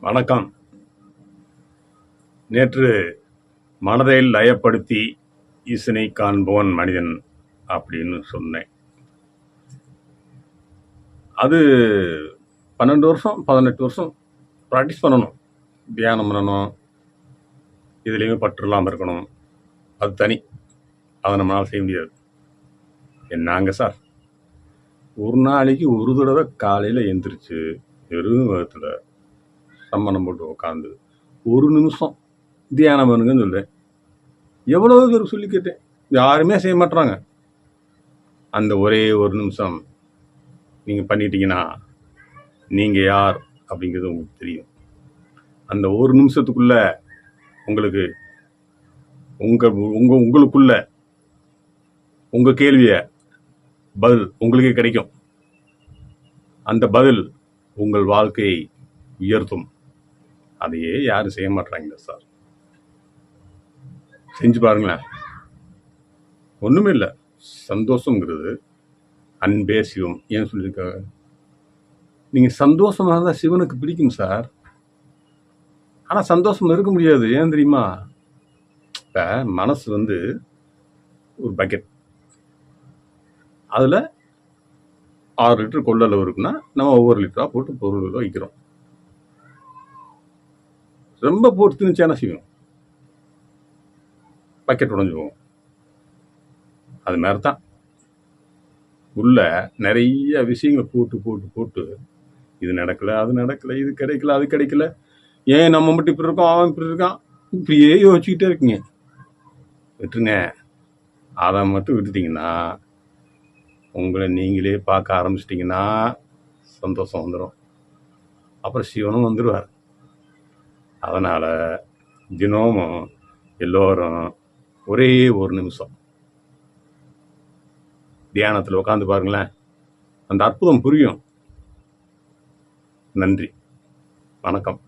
வணக்கம். நேற்று மனதை லயப்படுத்தி ஈசனை காண்பவன் மனிதன் அப்படின்னு சொன்னேன். அது 12 வருஷம் 18 வருஷம் ப்ராக்டிஸ் பண்ணணும், தியானம் பண்ணணும், இதுலேயுமே பற்று இல்லாமல் இருக்கணும். அது தனி, அதை நம்மளால் செய்ய முடியாது. என்னங்க சார், ஒரு நாளைக்கு ஒரு தடவை காலையில் எந்திரிச்சு வெறும் வகுத்தில் சம்மணம் போட்டு உட்காந்து 1 நிமிஷம் தியானம் பண்ணுங்கன்னு சொல்கிறேன். எவ்வளோ பேருக்கு சொல்லி கேட்டேன், யாருமே செய்ய மாட்டுறாங்க. அந்த ஒரே 1 நிமிஷம் நீங்கள் பண்ணிட்டீங்கன்னா நீங்கள் யார் அப்படிங்கிறது உங்களுக்கு தெரியும். அந்த 1 நிமிஷத்துக்குள்ள உங்களுக்கு உங்களுக்குள்ள உங்கள் கேள்வியை பதில் உங்களுக்கே கிடைக்கும். அந்த பதில் உங்கள் வாழ்க்கையை உயர்த்தும். அதையே யாரும் செய்ய மாட்டாங்க சார். செஞ்சு பாருங்களேன். ஒன்றுமே இல்லை, சந்தோஷங்கிறது அன்பே சிவம். ஏன் சொல்லியிருக்காங்க? நீங்கள் சந்தோஷமாக இருந்தால் சிவனுக்கு பிடிக்கும் சார். ஆனால் சந்தோஷம் இருக்க முடியாது. ஏன் தெரியுமா? இப்போ மனசு ஒரு பக்கெட், அதில் 6 லிட்டர் கொள்ளளவு இருக்குன்னா நம்ம ஒவ்வொரு லிட்டராக போட்டு பொருள் வைக்கிறோம். ரொம்ப போட்டு திணிச்சானா செய்யும், பக்கெட் உடஞ்சி போகும். அது மாதிரி தான் உள்ள நிறைய விஷயங்களை போட்டு போட்டு போட்டு இது நடக்கலை, அது நடக்கலை, இது கிடைக்கல, அது கிடைக்கல, ஏன் நம்ம மட்டும் இப்படி இருக்கோம், அவன் இப்படி இருக்கான், இப்படியே யோசிச்சுக்கிட்டே இருக்குங்க. விட்டுருங்க. அதை மட்டும் விட்டுட்டிங்கன்னா, உங்களை நீங்களே பார்க்க ஆரம்பிச்சிட்டிங்கன்னா சந்தோஷம் வந்துடும். அப்புறம் சிவனும் வந்துடுவார். அதனால் தினமும் எல்லோரும் ஒரே 1 நிமிஷம் தியானத்தில் உட்காந்து பாருங்களேன், அந்த அற்புதம் புரியும். நன்றி, வணக்கம்.